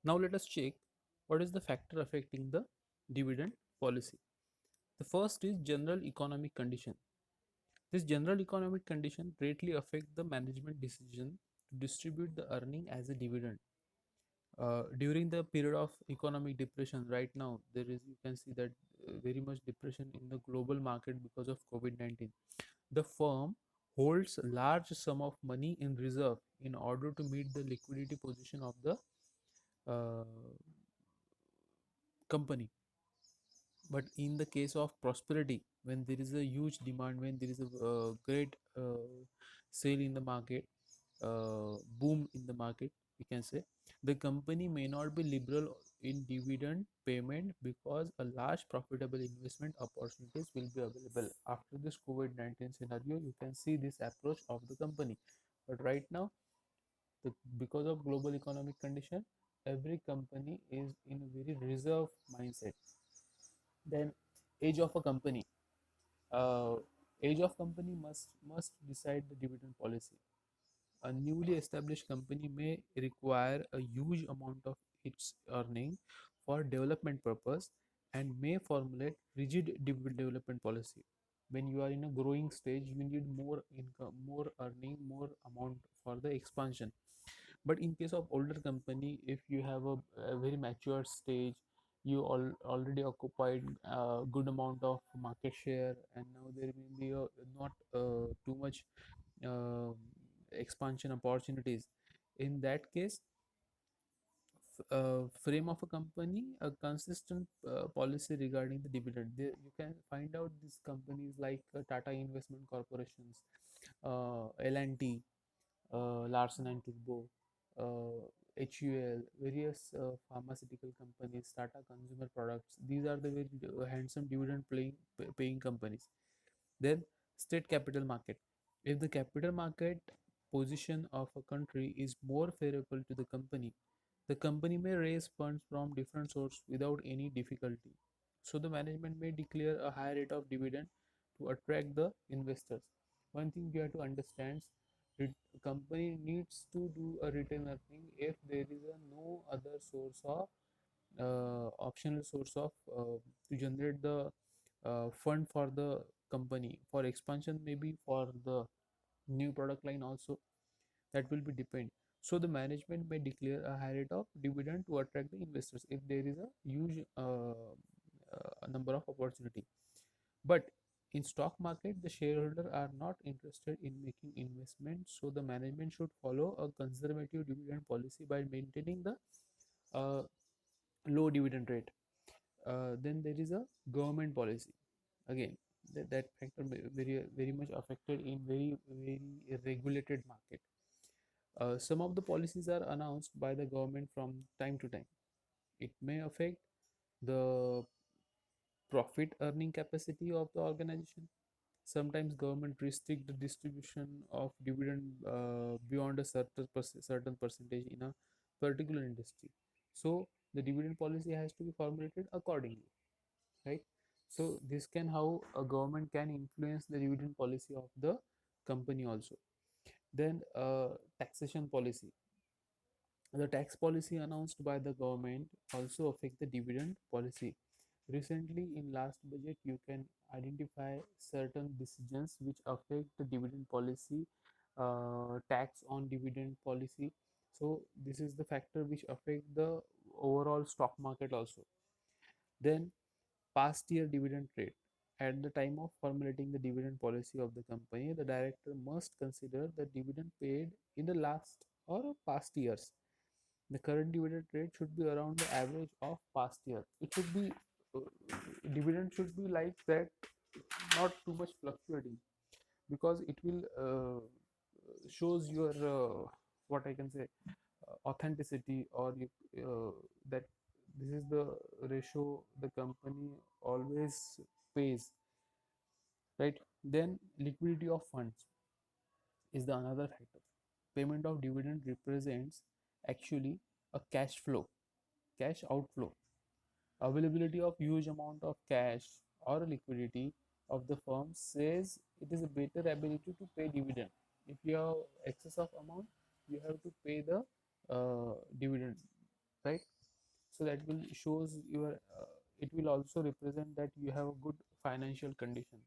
Now let us check what is the factor affecting the dividend policy. The first is general economic condition. This general economic condition greatly affect the management decision to distribute the earning as a dividend. During the period of economic depression right now, there is, you can see that very much depression in the global market because of COVID-19. The firm holds large sum of money in reserve in order to meet the liquidity position of the uh, company. But in the case of prosperity, when there is a huge demand, when there is a great sale in the market, boom in the market, we can say, the company may not be liberal in dividend payment because a large profitable investment opportunities will be available. After this COVID-19 scenario, you can see this approach of the company. But right now, because of global economic condition, every company is in a very reserve mindset. Then age of a company. uh, Age of company must decide the dividend policy. A newly established company may require a huge amount of its earning for development purpose and may formulate rigid development policy. When you are in a growing stage, you need more income, more earning, more amount for the expansion. But in case of older company, if you have a very mature stage, you already occupied a good amount of market share, and now there will be not too much uh, expansion opportunities. In that case, frame of a company a consistent policy regarding the dividend. You can find out these companies like Tata Investment Corporations, L&T, Larsen and Toubro, HUL, various pharmaceutical companies, Tata Consumer Products. These are the very handsome dividend paying companies. Then state capital market. If the capital market position of a country is more favorable to the company may raise funds from different sources without any difficulty. So the management may declare a high rate of dividend to attract the investors. One thing you have to understand, the company needs to do a return earning if there is no other source of optional source of to generate the fund for the company for expansion, maybe for the new product line also, that will be depend. So the management may declare a high rate of dividend to attract the investors if there is a huge number of opportunity. But in stock market, the shareholder are not interested in making investments, so the management should follow a conservative dividend policy by maintaining the uh, low dividend rate. Then there is a government policy. Again, that factor very much affected in very regulated market. Some of the policies are announced by the government from time to time. It may affect the profit earning capacity of the organization. Sometimes government restrict the distribution of dividend beyond a certain percentage in a particular industry. So the dividend policy has to be formulated accordingly, right? So this can how a government can influence the dividend policy of the company also. Then taxation policy. The tax policy announced by the government also affect the dividend policy. Recently, in last budget, you can identify certain decisions which affect the dividend policy, tax on dividend policy. So this is the factor which affect the overall stock market also. Then past year dividend rate. At the time of formulating the dividend policy of the company, the director must consider the dividend paid in the last or past years. The current dividend rate should be around the average of past year. It should be uh, dividend should be like that, not too much fluctuating, because it will shows your what I can say authenticity, or you, that this is the ratio the company always pays, right? Then liquidity of funds is the another factor. Payment of dividend represents actually a cash flow, cash outflow. Availability of huge amount of cash or liquidity of the firm says it is a better ability to pay dividend. If you have excess of amount, you have to pay the dividend. right? So that will shows your it will also represent that you have a good financial condition.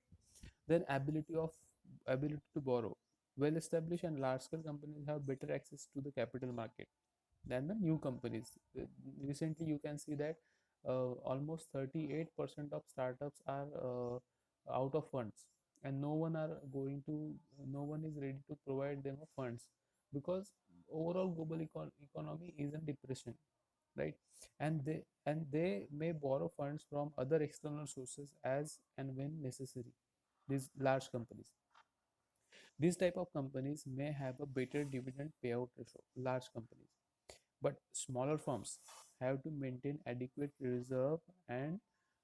Then ability to borrow. Well established and large scale companies have better access to the capital market than the new companies. Recently you can see that almost 38% of startups are out of funds, and no one is ready to provide them funds, because overall global economy is in depression, right? And they may borrow funds from other external sources as and when necessary. These large companies, these type of companies may have a better dividend payout ratio, large companies, but smaller firms have to maintain adequate reserve and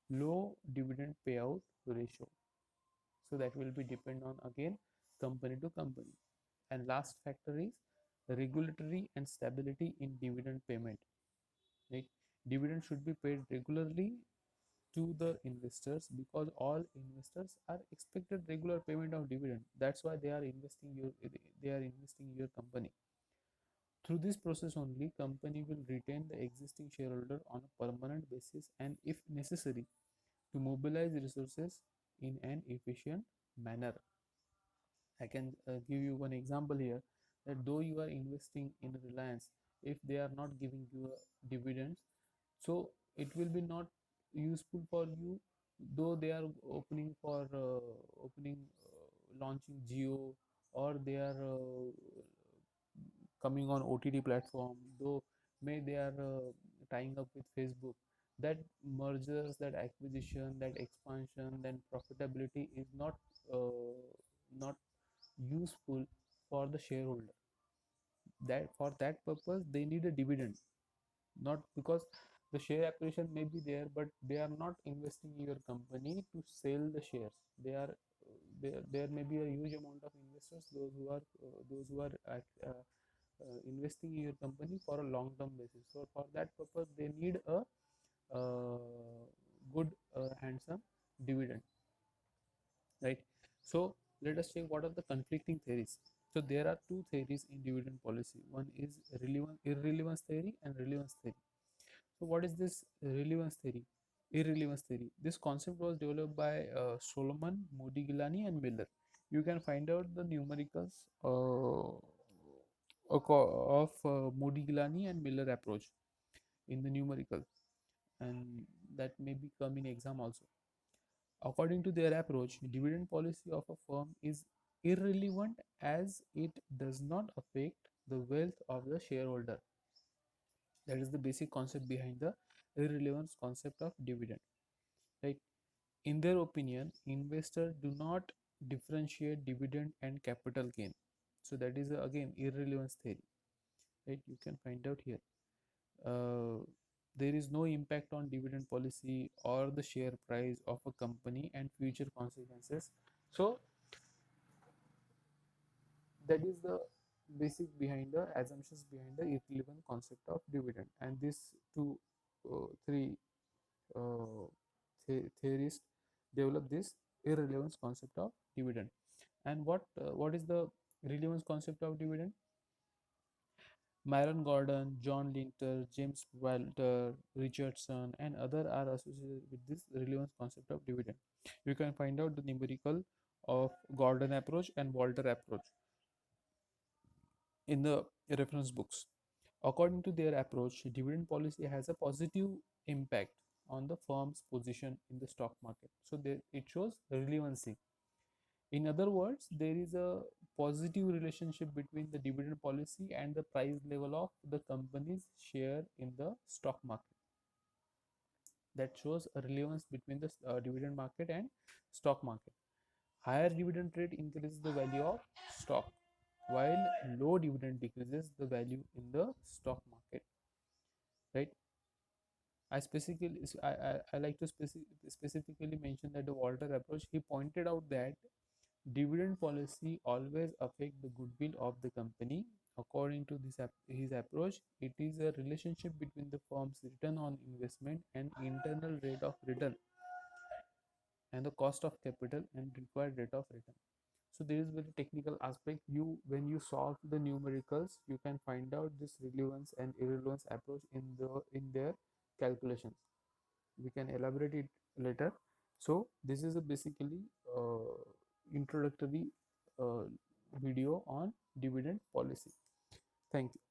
low dividend payout ratio. So that will be depend on again company to company. And last factor is regulatory and stability in dividend payment. Right? Dividend should be paid regularly to the investors, because all investors are expected regular payment of dividend. That's why they are investing your company. Through this process only, company will retain the existing shareholder on a permanent basis, and if necessary, to mobilize resources in an efficient manner. I can give you one example here, that though you are investing in Reliance, if they are not giving you dividends, so it will be not useful for you. Though they are opening launching Geo, or they are coming on OTT platform, though may they are tying up with Facebook, that mergers, that acquisition, that expansion, then profitability is not useful for the shareholder. That for that purpose they need a dividend, not because the share acquisition may be there, but they are not investing in your company to sell the shares. They are there may be a huge amount of investors, those who are investing in your company for a long term basis. So for that purpose they need a good handsome dividend, right? So let us check what are the conflicting theories. So there are two theories in dividend policy. One is irrelevance theory and relevance theory. So what is this relevance theory? Irrelevance theory, this concept was developed by Solomon, Modigliani and Miller. You can find out the numericals of Modigliani and Miller approach in the numerical, and that may be come in exam also. According to their approach, dividend policy of a firm is irrelevant as it does not affect the wealth of the shareholder. That is the basic concept behind the irrelevance concept of dividend. Right? In their opinion, investors do not differentiate dividend and capital gain. So that is again irrelevance theory. Right? You can find out here. Uh, there is no impact on dividend policy or the share price of a company and future consequences. So that is the basic behind the assumptions behind the irrelevant concept of dividend. And these three uh, theorists develop this irrelevance concept of dividend. And what is the relevance concept of dividend? Myron Gordon, John Linter, James Walter, Richardson, and other are associated with this relevance concept of dividend. You can find out the numerical of Gordon approach and Walter approach in the reference books. According to their approach, dividend policy has a positive impact on the firm's position in the stock market. So it shows relevancy. In other words, there is a positive relationship between the dividend policy and the price level of the company's share in the stock market. That shows a relevance between the dividend market and stock market. Higher dividend rate increases the value of stock, while low dividend decreases the value in the stock market. Right? I like to specifically mention that the Walter approach. He pointed out that dividend policy always affect the goodwill of the company. According to his approach, it is a relationship between the firm's return on investment and internal rate of return, and the cost of capital and required rate of return. So there is very technical aspect. You when you solve the numericals, you can find out this relevance and irrelevance approach in their calculations. We can elaborate it later. So this is a basically introductory uh, video on dividend policy. Thank you.